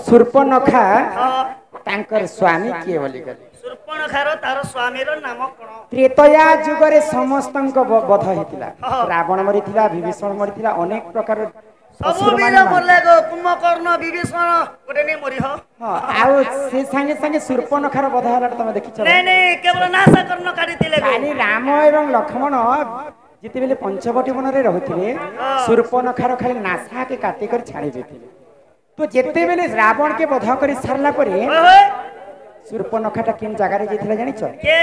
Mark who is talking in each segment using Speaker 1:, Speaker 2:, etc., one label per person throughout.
Speaker 1: शूर्पणखा तांकर स्वामी किए बोली गले
Speaker 2: शूर्पणखार तार स्वामी रो नाम कोन
Speaker 1: त्रेतया जुग रे समस्तंक वध हेतिला रावण मरिथिला विभीषण मरिथिला अनेक प्रकार
Speaker 2: सब वीर मरले गो कुंभकर्ण विभीषण गोटे ने मरि हो
Speaker 1: आउ से संगे संगे शूर्पणखार वध हला तमे देखि छ
Speaker 2: नहीं नहीं केवल नासा कर्ण काटी दिले गो
Speaker 1: खाली राम एवं लक्ष्मण जिते बेले पंचवटी वन रे रहुथिले शूर्पणखार खाली नासा के काटी कर छाड़ी देथिले तो जेते बेले रावण के वध करि सारला परे शूर्पणखाटा किन जगह रे जेथिला जानि छ
Speaker 2: के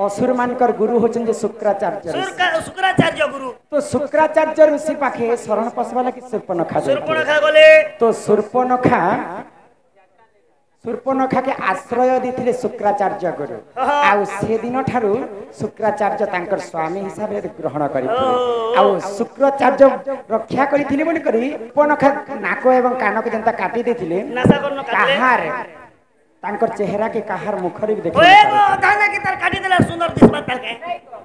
Speaker 1: असुर मानकर गुरु होचन जे शुक्राचार्य
Speaker 2: शुक्राचार्य गुरु
Speaker 1: तो शुक्राचार्य ऋषि पाखे शरण पसवाला कि शूर्पणखा
Speaker 2: गले
Speaker 1: तो शूर्पणखा के आश्रय दिथिले शुक्राचार्य गुरु आउ से दिन ठारू शुक्राचार्य तांकर स्वामी हिसाब रे ग्रहण करिथिले आउ शुक्राचार्य रक्षा करिथिले बोली करी शूर्पणखा नाक एवं कान के जनता काटी देथिले
Speaker 2: नासा कर्ण
Speaker 1: काहार तांकर चेहरा के काहार मुख रे देखि
Speaker 2: ओए गो गाना की तर काटी देला सुंदर दिसबा ताल के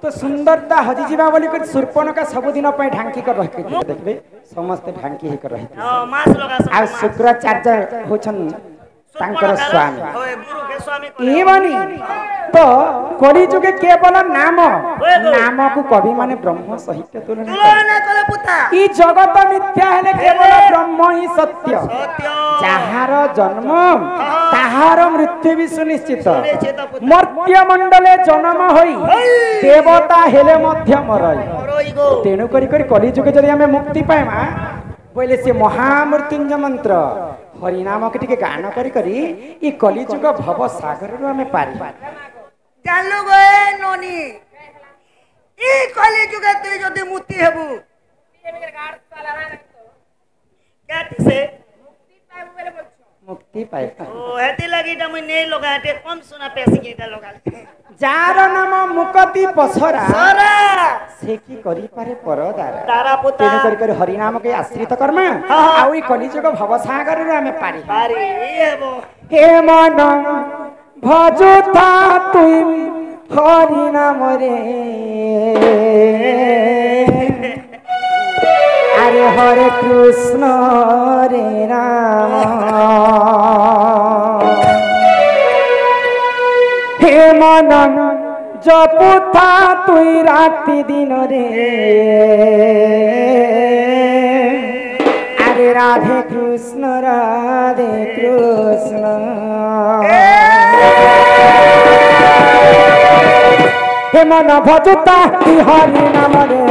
Speaker 1: तो सुंदरता हजि जीवा बोली कर शूर्पणखा सब दिन पय ढांकी कर रहके देखबे समस्त ढांकी हे कर रहित
Speaker 2: हां मास लगा सब
Speaker 1: आ शुक्राचार्य होछन तांकर स्वामी
Speaker 2: ओए गुरु के स्वामी
Speaker 1: ए बनी तो कली जुगे केवल नाम को कवि माने ब्रह्म सहित तुलना
Speaker 2: कले पुता
Speaker 1: ई जगत मिथ्या हेले केवल ब्रह्म ही सत्य जहार जन्म ताहार मृत्यु भी सुनिश्चित मर्त्य मंडले जन्म होई देवता हेले मध्य मरई तेनु करी कली जुगे जदि हमें मुक्ति पाएमा बोले से महामृत्युंजय मंत्र हरिनाम के टिके गान करी ई कली जुग भव सागर रो हमें पारी
Speaker 2: जानलो गए नोनी ई कली जुगे तू जदी मुक्ति हेबू क्या से
Speaker 1: मुक्ति पाए
Speaker 2: ओ हेती लगी त मैं नै लगा ते कम सुना पैसे के लगा
Speaker 1: जार नाम मुक्ति पसरा
Speaker 2: सरा
Speaker 1: से की करी पारे परदार
Speaker 2: तारा पुता
Speaker 1: तेनु करी हरि नाम के आश्रित कर्मा आउ ई कली जुग भव सागर रो हमें पारी
Speaker 2: पारी हेबो
Speaker 1: हे मन भजुता तुई हरि नाम रे अरे हरे कृष्ण रे राम हे मन जपुता तुई राति दिन रे अरे राधे कृष्ण हे मन भजुता हरि नाम रे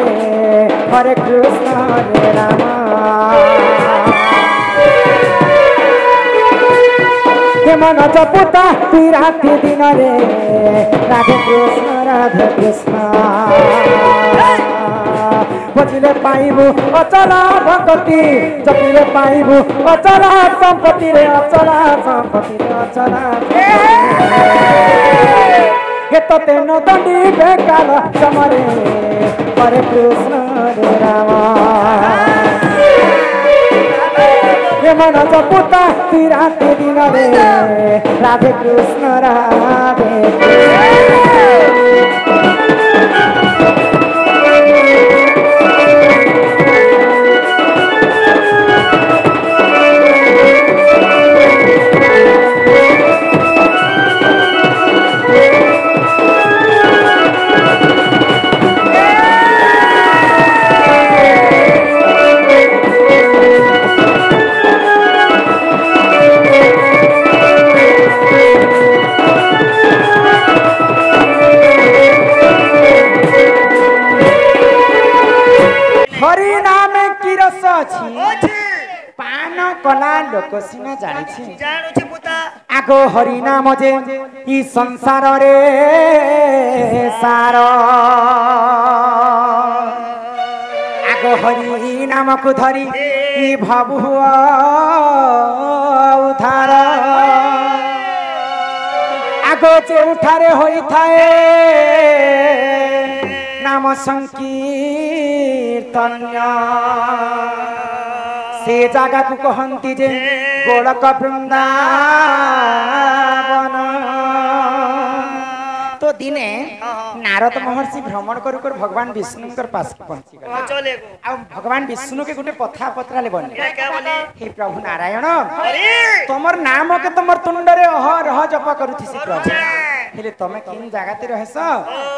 Speaker 1: हरे कृष्ण रे राम हे मन जपुता राति दिन रे राधे कृष्ण बजिले पाइबु अचला भक्ति जपिले पाइबु अचला संपत्ति रे अचला हे तो तेनो दंडी बेकार समरे हरे कृष्ण रे राम हे मन जपुता राति दिन रे राधे कृष्ण हरि नाम की रस अछि पान कला लोक सिना जानि
Speaker 2: पुता
Speaker 1: आगो हरि नाम जे ई संसार रे सार आगो हरि नाम को धरी ई भवुआ उधार आगो जे उठारे होई थाए नाम संकीर्तन्य से जगह को कहती जे गोलक वृंदावन तो तो दिने नारद महर्षि भ्रमण कर भगवान विष्णु पास पहुंची गए
Speaker 2: चले
Speaker 1: आ भगवान विष्णु के गुटे पथा पत्रा ले बने
Speaker 2: क्या बोली
Speaker 1: हे प्रभु नारायण
Speaker 2: अरे
Speaker 1: तमर नाम के तमर तुंडरे रह जप करूथि प्रभु हेले तमे किन जगह ते रहस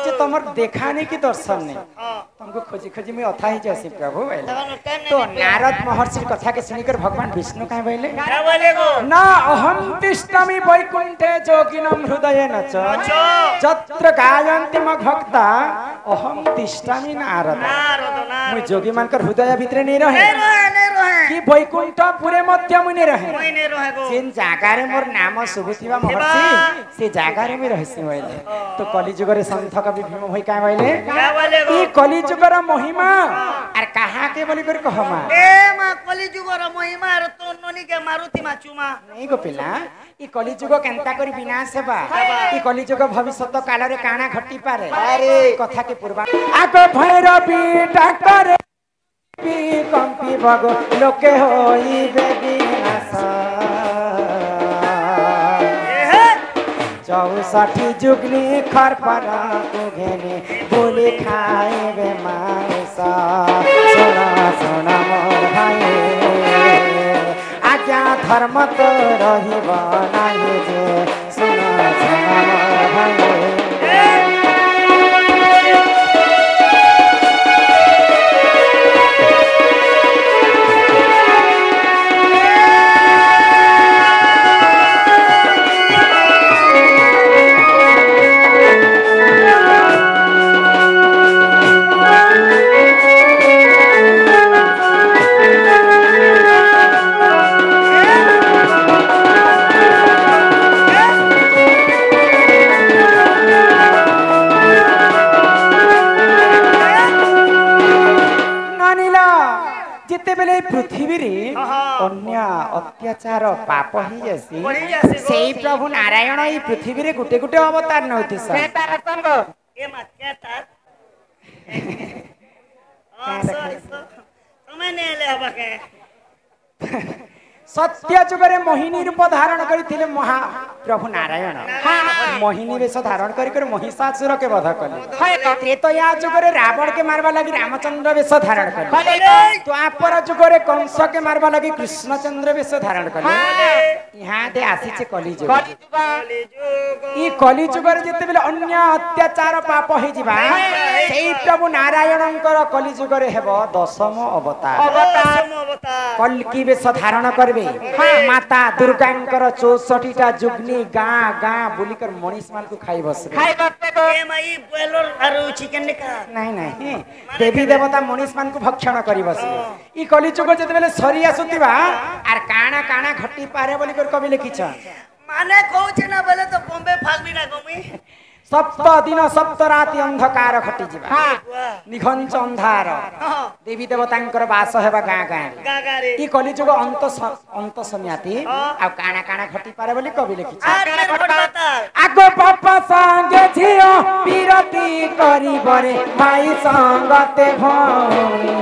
Speaker 1: जे तमर देखा नहीं कि दर्शन नहीं तुमको खोजी खोजी में अथा ही जासी प्रभु तो नारद महर्षि कथा के सुनिकर भगवान विष्णु काहे बोले
Speaker 2: क्या बोले गो
Speaker 1: ना अहम तिष्ठामि वैकुंठे जोगिनं हृदयेन च जत्र गायन्ति मम भक्ता अहम तिष्ठामि नारद मुई जोगी मानकर हृदय भीतर नहीं रहे कि वैकुंठ पूरे मध्य मुने रहे जिन जागा रे मोर नाम सुबुथिबा महर्षि से जागा रे में रहसी होइले तो कलिजुग रे संत कवि भीम होई का बोले ई कलिजुग रे महिमा आर कहा के बोली कर कहमा
Speaker 2: ए मा कलिजुग रे महिमा रे तो ननी के मारुति मा चुमा
Speaker 1: नहीं गो पिला ई कलिजुग केनता करी विनाश हेबा ई कलिजुग भविष्यत काल रे काना घटी पारे अरे कथा के पूर्वा आको भैरवी डाक्टर भी कंपी भगो लोके होई बेबिनाश 64 जुगनी खर पर घेने बोले खाए बे मानसा सोना सोना मोर भाई आज्ञा धर्म तो रहिब नाही जे सोना सोना मोर भाई पृथ्वी रे अन्य अत्याचार पाप ही जैसी सेही प्रभु नारायण ई पृथ्वी रे गुटे गुटे अवतार नउथि सर
Speaker 2: ए मा क्या तार समय ने ले हबा के
Speaker 1: सत्य जुगरे मोहिनी रूप धारण करथिले महा प्रभु नारायण मोहिनी वेश धारण कर महिषासुर के वध कले त्रेतया जुगरे रावण के मारवा लगी रामचंद्र वेश धारण कले द्वापर जुगरे कंस के मारवा लगी कृष्णचंद्र वेश धारण कले यहाँ दे आसीचे कलिजुग ई कलिजुगरे जेते बेले अन्य अत्याचार पाप हे जिबा सेही प्रभु नारायणकर कलिजुगरे हेबो दशम अवतार कल्की वेश धारण करबे माता दुर्गांकर 64टा जुगनी गाँ गाँ बुलिकर मनीष मान को खाई बस
Speaker 2: ए माई बोलर आरो चिकन का
Speaker 1: नहीं नहीं देवी देवता मनीष मान को भक्षण करी बस ई कलिजुग जते बेले सरी आसुतिबा आर काना काना घटी पारे बोली कर कवि लिखिछ
Speaker 2: माने कहूछ ना बोले तो बॉम्बे फागबी ना गमी
Speaker 1: सप्त दिन सप्त राति अंधकार घटी जिबा निघंच अंधार देवी देवतांकर वास हेबा गाँ गाँ रे ई कलिजुग अंत सन्याति आ काना काना घटी पारे बोली कवि लिखिछ आगो पापा संगे झियो पीरती करी बरे भाई संगते भई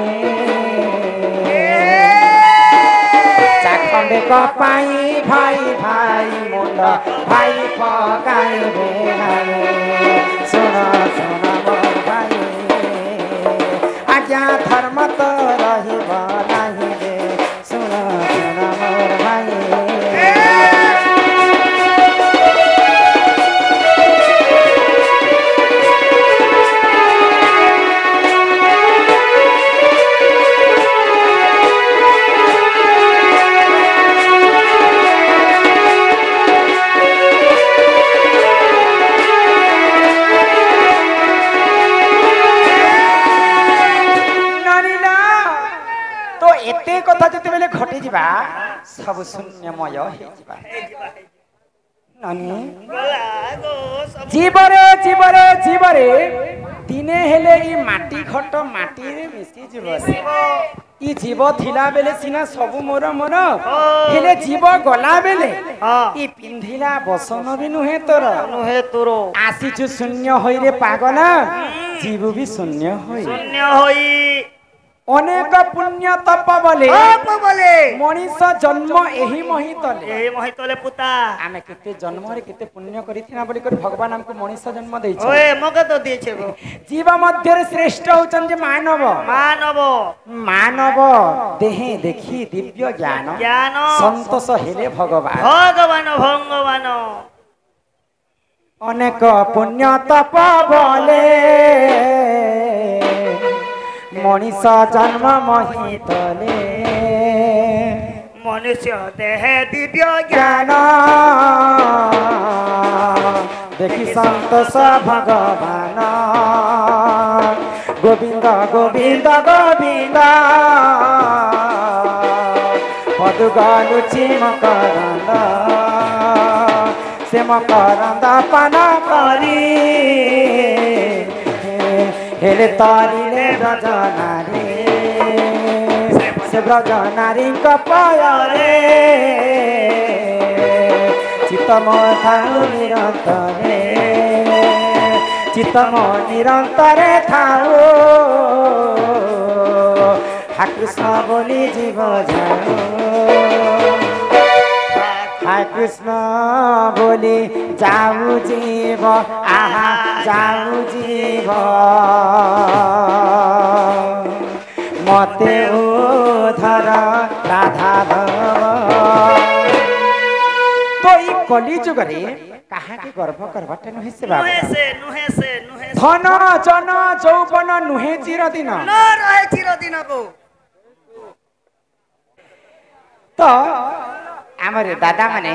Speaker 1: चाखंडे कपाई भाई भाई मुंडा भाई पकाई रे भाई सुना सुना मोर भाई आज्ञा धर्म तो रहिब नाही रे सुना सुना मोर भाई एते कथा जते बेले घटी जिबा सब शून्यमय हे जिबा नानी जीवरे दिने हेले ई माटी घट माटी रे मिसी जीव ई जीव थिला बेले सिना सब मोर मोर हेले जीव गला बेले ई पिंधिला बसन भी नुहे तोर आसीछु शून्य होई रे पागल जीव भी शून्य होई अनेक पुण्य तप बोले
Speaker 2: आप बोले
Speaker 1: मनीष जन्म एही महितले
Speaker 2: ए महितले पुता
Speaker 1: आमे केते जन्म रे केते पुण्य करिथिना बोली कर भगवान हमको मनीष जन्म दैछ
Speaker 2: ओए मगे तो दिएछे गो
Speaker 1: जीव मध्य रे श्रेष्ठ होचन जे मानव
Speaker 2: मानव
Speaker 1: मानव देहे देखी दिव्य ज्ञान
Speaker 2: ज्ञान
Speaker 1: संतोष हेले भगवान
Speaker 2: भगवान भगवान
Speaker 1: अनेक पुण्य तप बोले मनीष जन्म महितले
Speaker 2: मनुष्य देह दिव्य
Speaker 1: ज्ञान देखि संतोष भगवान गोविंद गोविंद गोविंद पदुगालुची मकरंद से मकरंद पान करी हेले तारिले ब्रजनारी से ब्रजनारी कपायरे चित्तम थाउ निरंतरे चित्तम निरंतरे थाउ हा कृष्ण बोली जीव जाऊ हा कृष्ण बोली जाऊ जीव आहा जाऊ जीव मते उधर राधा तो ई कली जुग रे काहा के गर्भ करबाटे नुहे से बाबा
Speaker 2: नुहे से
Speaker 1: धन जन जौवन नुहे चिर दिन
Speaker 2: न रहे चिर दिन को
Speaker 1: तो आमर दादा माने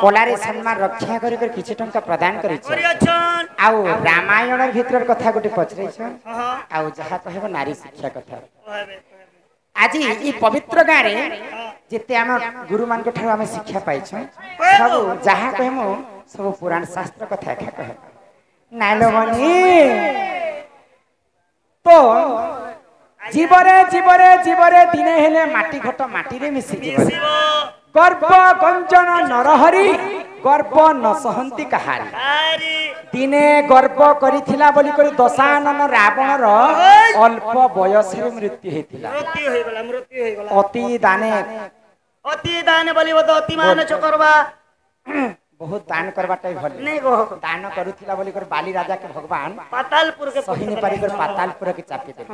Speaker 1: कोलारे सम्मान रक्षा करी कर किछि टंका प्रदान करि छ
Speaker 2: परियछन
Speaker 1: आउ रामायण भितर कथा गुटे पचरै छ
Speaker 2: हां
Speaker 1: आउ जहा कहबो नारी शिक्षा कथा
Speaker 2: कहबे
Speaker 1: आज ई पवित्र गारे जेते हम गुरु मान को ठार हम शिक्षा पाइ छ सब जहा कहमो सब पुराण शास्त्र कथा खा कह नालो बनी तो जीवरे जीवरे जीवरे दिने हेले माटी घट माटी रे मिसि जीवन गर्भ गंजन नरहरि गर्भ न सहंती कहारी दिने गर्भ करिथिला बोली करी दशानन रावण रो अल्प बयस रे मृत्यु हेतिला
Speaker 2: मृत्यु होई गला
Speaker 1: अति दाने
Speaker 2: बोली वो तो अति मान छ करबा
Speaker 1: बहुत दान करबाटा भल
Speaker 2: नहीं गो
Speaker 1: दान करुथिला बोली कर बाली राजा के भगवान
Speaker 2: पातालपुर के
Speaker 1: सही ने पारी कर पातालपुर के चापी दे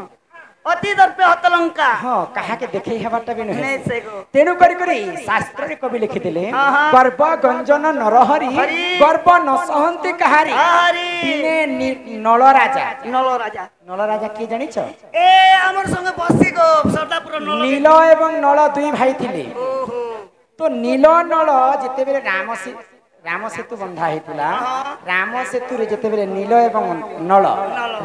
Speaker 2: अति दर पे हतलंका
Speaker 1: हां कहा के देखै हेबाटा भी
Speaker 2: नहीं से गो
Speaker 1: तेनु करी करी शास्त्र रे कवि लिखि देले गर्भ गंजन नरहरि गर्भ न सहंती कहारी दिने नल राजा के जानि छ
Speaker 2: ए हमर संगे बसी गो सरदापुर नल
Speaker 1: नील एवं नल दुई भाई थिले तो नील नल जेते बेले राम सेतु बंधा हेतिला राम सेतु रे जेते बेले नील एवं नल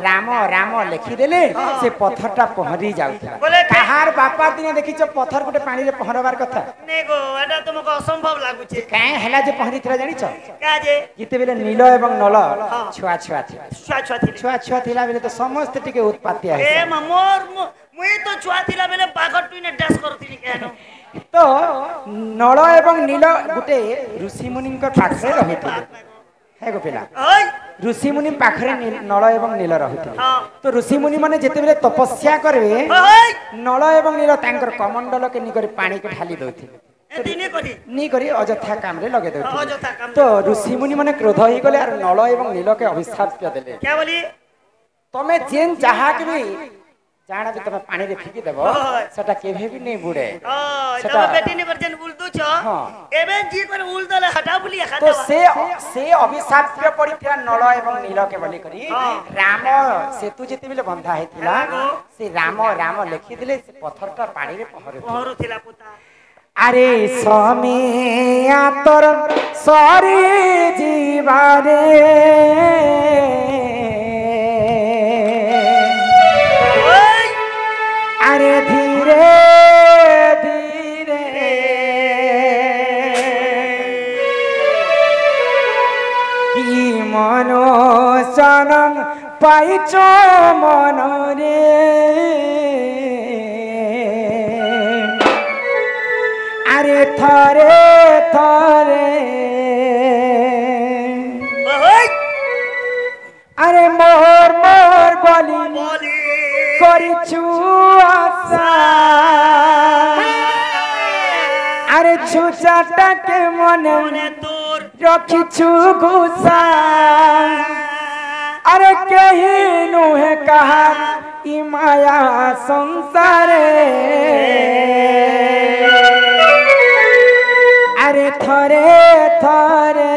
Speaker 1: राम राम लिखि देले से पत्थरटा पहरी जाउथला कहार बापा दिने देखि छ पत्थर गुटे पानी रे पहरबार कथा
Speaker 2: ने गो एटा तुमको असंभव लागु छे
Speaker 1: काहे हला जे पहरी थिला जानि छ
Speaker 2: का जे
Speaker 1: जेते बेले नील एवं नल छुआ छुआ थिला बेले तो समस्त टिके उत्पत्ति आइ
Speaker 2: ए मोर मुई तो छुआ थिला बेले बागर टुइने डैश करथिनी केनो
Speaker 1: तो नल एवं नील गुटे ऋषि मुनि पाखरे रहिथिले हे गोपिला ऋषि मुनि पाखरे नल एवं नील रहिथिले तो ऋषि मुनि माने जेते बेले तपस्या करबे नल एवं नील तांकर कमंडल के निकरी पानी के ढाली दउथिले नी करी अजथा काम रे लगे दउथिले तो ऋषि मुनि माने क्रोध होई गले और नल एवं नील के अभिशाप देले
Speaker 2: क्या बोली
Speaker 1: तमे जेन जहा के भी जाना भी तमे पानी रे फेंकी देबो सेटा केभे भी नहीं बुडे
Speaker 2: सेटा बेटी ने करजन उल दु छ एबे जी कर उल दले हटा बुली खा
Speaker 1: तो से अभिशाप पे पड़ी थिला नल एवं नील के बोली करी राम सेतु जेते बेले बंधा हेतिला से राम लिखि दिले से पत्थरटा पानी रे पहरो
Speaker 2: थिला पुता
Speaker 1: अरे समिया तोर सारी जीवारे अरे धीरे धीरे ई मनोचन पाइच मन रे अरे थरे थरे अरे मोर मोर बोली करिछु आशा छुचाटा के मने
Speaker 2: तोर
Speaker 1: रखिछु गुस्सा अरे कहीं नुहे कहा ई माया संसारे अरे थरे थरे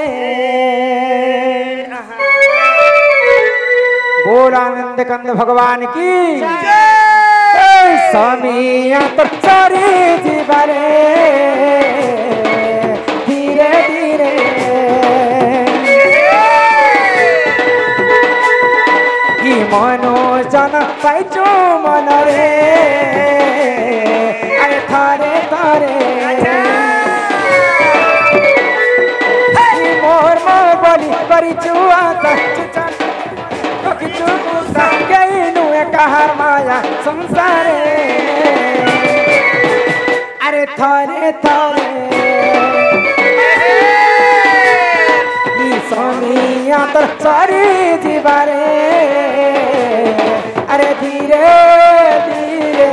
Speaker 1: गौरानंद कंद भगवान की समिया तो चरी जीवरे धीरे धीरे की मनोजन पाइचो मन रे अरे थारे थारे मोर मोर बोली करी चुआ कहार माया संसारे अरे थरे थरे सोनिया तो सारी जीवारे अरे धीरे धीरे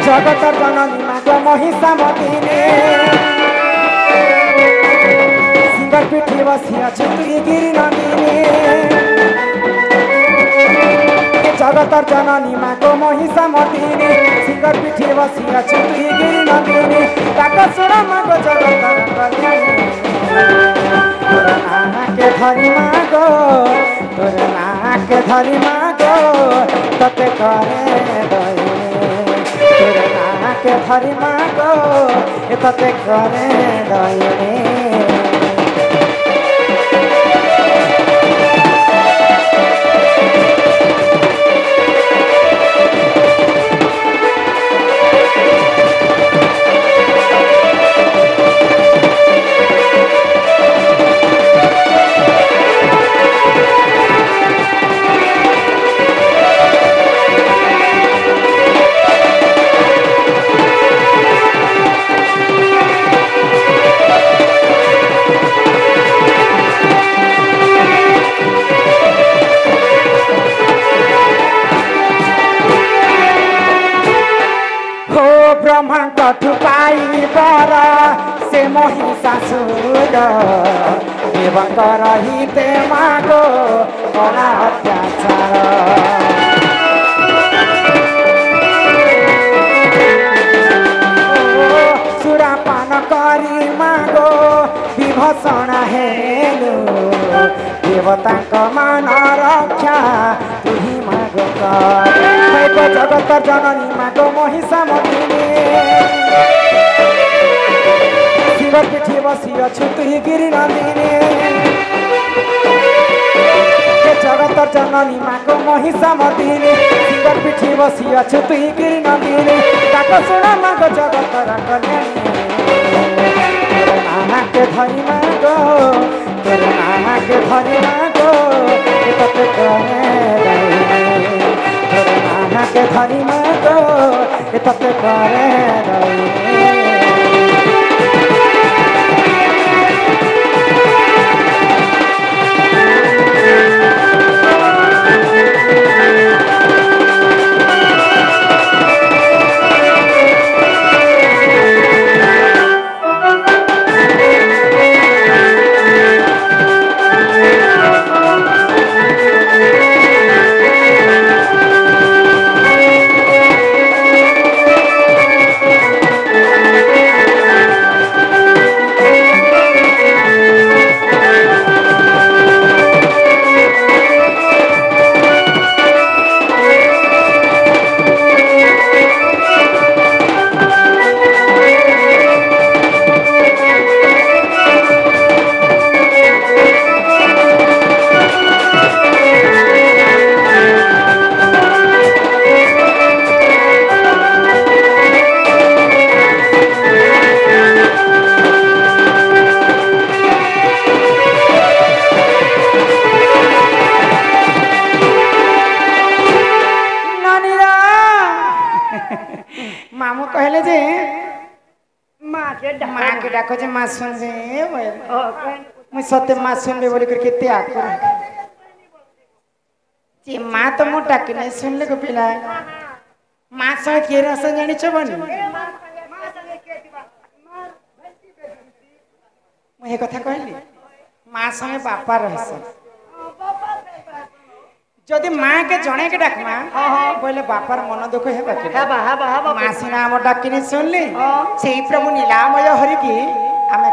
Speaker 1: जगतर जननी मागो महिषामतीने सिंगर पीठी बसिया छुई गिरी नदीने जगतर जननी मागो महिषामतीने सिंगर पीठी बसिया छुई गिरी नदीने ताको सुरा मागो जगतर कल्याणी तोर नाक धरी मागो तोर नाक धरी मागो तते करे दई के धरी मागो एतते करे दयने ब्रह्मांड ठुकाई बरा से महिषासुर देवंकर हिते मागो कला अत्याचार सुरापान करी मागो विभूषण हेलु देवता मान रक्षा तुही मागो कर जगत जननी मागो महिषा मर्दिनी शिव पीठी बसी अछु तुही गिरी नंदिनी जगत जननी मागो महिषा मर्दिनी शिव पीठी बसी अछु तुही गिरी नंदिनी डाक शुण मागो जगत कल्याणी नाना के धरी मागो तोर नाना के धरी मागो तते करे तोर नाना के धरी मागो तते करे डाको जे माँ सुन मुझे सत्य माँ सुनबे बोली कर केते आकुर जे माँ तो मो डाके नहीं सुन ले को पिला माँ संगे के रस जानी छबनी मुझे कथा कहली माँ संगे बापा रहस जदि माँ के जणे के डाक माँ बोले बापार मन दुख है बाकी माँ सिना हम डाकिनी सुनली से प्रभु नीलामय हरि की आमे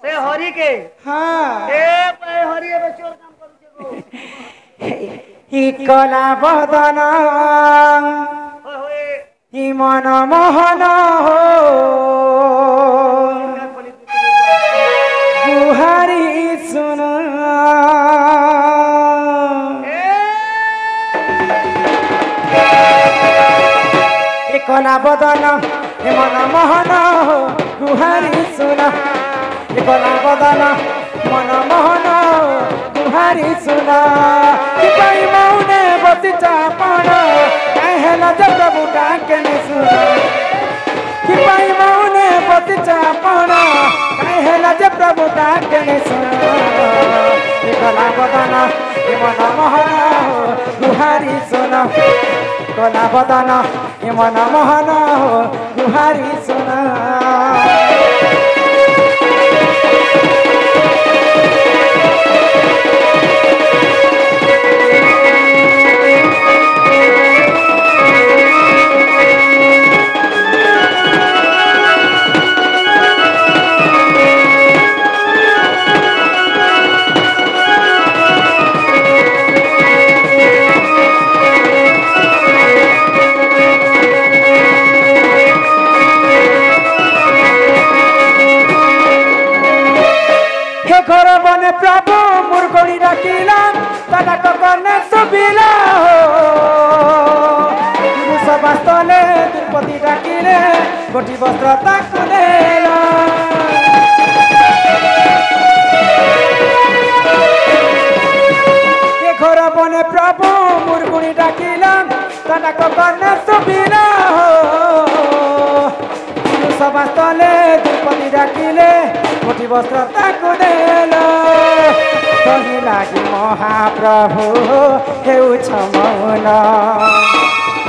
Speaker 1: से हरि के हां ए हरि ए चोर काम करू ही कला बदन ही मन मोहन हो गुहारी सुन कला बदन हे मन मोहन हो गुहारी सुन कला बदन मन मोहन हो गुहारी सुन कई मौने बसी चापण कहला जब प्रभु डाकने सुन कई मौने बसी चापण कहला जब प्रभु डाकने सुन कला बदन हे मन मोहन हो गुहारी सुन कला बदन हे मन मोहन हो गुहारी सुना घर बने प्रभु मुर्गोड़ी डाकिला ताला कने सुबिला हो सबास्तले तिरुपति डाकिले गोटी वस्त्र ताकु देला ये घर बने प्रभु मुर्गोड़ी डाकिला ताला कने सुबिला हो सबास्तले तिरुपति डाकिले गोटी वस्त्र ताकु देला तही लागि महाप्रभु हेउछ मौन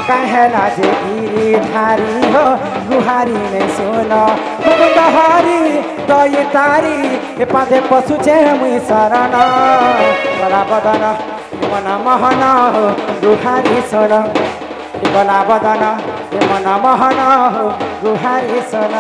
Speaker 1: कहला जे गिरिधारी हो गुहारी ने सुन मुकुंद हरि दय तारी ए पादे पशु छे मुई शरण कला बदन मन मोहन हो गुहारी सुन कला बदन मन मोहन हो गुहारी सुन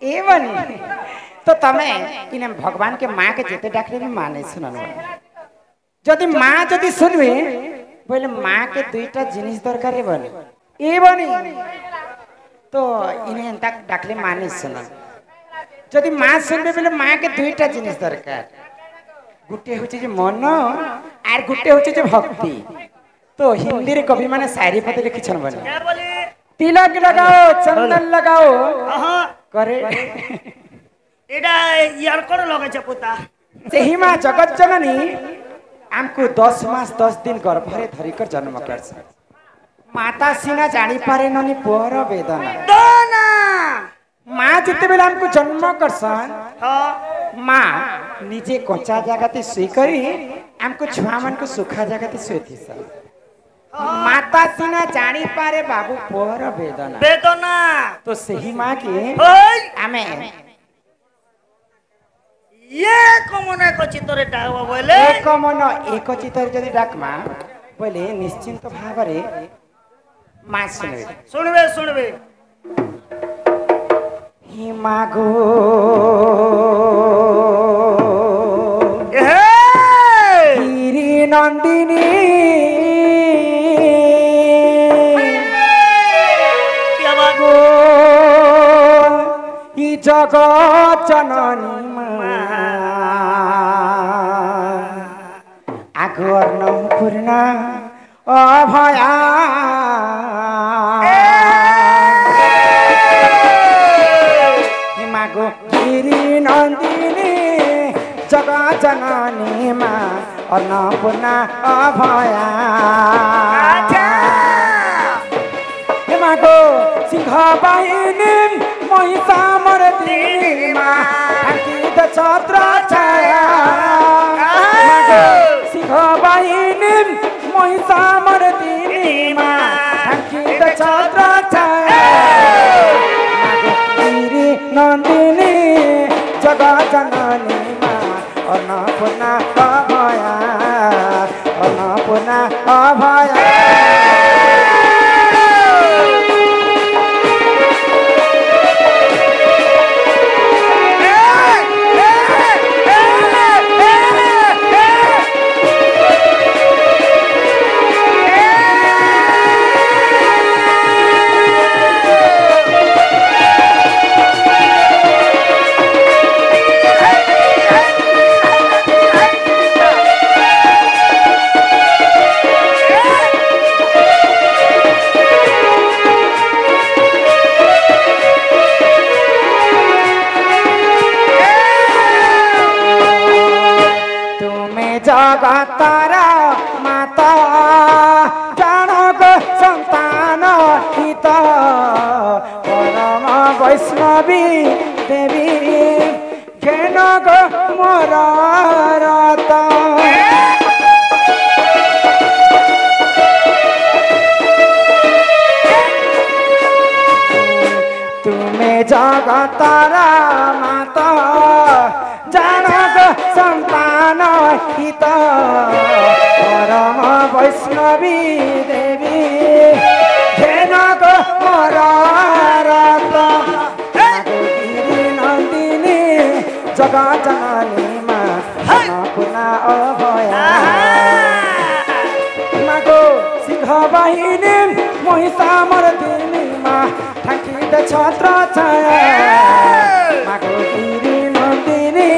Speaker 1: ए बनी तो तमे इने भगवान के माँ के जेते डाकले भी माँ नहीं सुनन जदि माँ जदि सुनबे बोले माँ के दुईटा जिनिस दरकार है बनी ए बनी तो इने एंता डाकले माँ नहीं सुनन जदि माँ सुनबे बोले माँ के दुईटा जिनिस दरकार गुटे होचे जे मन आर गुटे होचे जे भक्ति तो हिंदी रे कवि माने शायरी पते लिखि छन बनी
Speaker 2: क्या बोले
Speaker 1: तिलक लगाओ चंदन लगाओ करे
Speaker 2: एडा यार कोन लगे छ पुता
Speaker 1: सेही माँ जगत जननी आमको 10 मास 10 दिन गर्भरे धरिकर जन्म करछ माता सिना जानी पारे ननी पुअर वेदना
Speaker 2: दोना
Speaker 1: माँ जिते बेला हमको जन्म करसन
Speaker 2: हां
Speaker 1: माँ निजे कच्चा जगते सुई करी हमको छुआ मन को सुखा जगते सुईथी सन माता सिना जानी पारे बाबू पुअर वेदना
Speaker 2: वेदना
Speaker 1: तो सही माँ की
Speaker 2: ओय
Speaker 1: आमे
Speaker 2: ये कमना को चितरे डावा बोले
Speaker 1: एक मन एक चितर जदि डाकमा बोले निश्चिंत भावरे माँ सुनबे
Speaker 2: सुनबे सुनबे
Speaker 1: ही मागो गिरी नंदिनी
Speaker 2: क्या बात
Speaker 1: ही जगत जननी आगर पूर्ण अभया हिमागो गिरी नंदिनी जगत जननी मा अन्नपूर्णा अभया हिमागो सिंह बाहिनी महिषा मर्दिनी मा अंकित छत्र छाया सिंह बाहिनी महिषा मर्दिनी मा अंकित छत्र छाया गिरी नंदिनी जगत जननी मा अन्नपूर्णा अभया अन्नपूर्णा अभया जगतारा माता जानक संतान हित परम वैष्णवी देवी घेनक मोर रत तुम्हें जगतारा माता जानक संतान हित परम वैष्णवी देवी घेनक मोर रत गिरी नंदिनी जगत जननी मा अन्नपूर्णा अभया मागो सिंह बाहिनी महिषा मर्दिनी मा ठाकित छत्र छाया मागो गिरी नंदिनी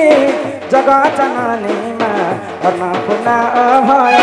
Speaker 1: जगत जननी मा अन्नपूर्णा अभया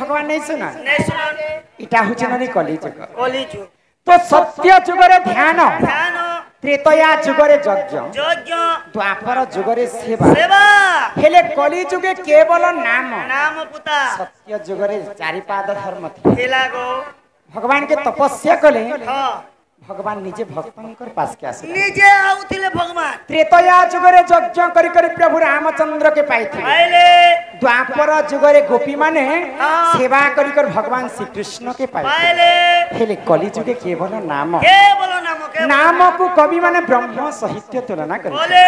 Speaker 1: भगवान नहीं सुना
Speaker 2: नहीं सुनन
Speaker 1: इटा हुचे ननी कली जुग
Speaker 2: कली जुग
Speaker 1: तो सत्य जुगरे ध्यान
Speaker 2: ध्यान
Speaker 1: त्रेतया जुगरे यज्ञ
Speaker 2: यज्ञ
Speaker 1: द्वापर जुगरे सेवा
Speaker 2: सेवा
Speaker 1: हेले कली जुगे केवल नाम
Speaker 2: नाम पुता
Speaker 1: सत्य जुगरे चारिपाद धर्म थे
Speaker 2: हेला गो
Speaker 1: भगवान के तपस्या कले
Speaker 2: हां
Speaker 1: भगवान निजे भक्तंकर पास के आसे
Speaker 2: निजे आउथिले भगवान
Speaker 1: त्रेतया जुगरे यज्ञ करी करी प्रभु रामचंद्र के पाइथे
Speaker 2: आइले
Speaker 1: द्वापर जुगरे गोपी माने
Speaker 2: हाँ।
Speaker 1: सेवा करी कर भगवान श्री कृष्ण के पाइथे
Speaker 2: आइले
Speaker 1: हेले कली जुगे केवल नाम
Speaker 2: के बोलो नाम के
Speaker 1: नाम को कवि माने ब्रह्म साहित्य तुलना करे
Speaker 2: बोले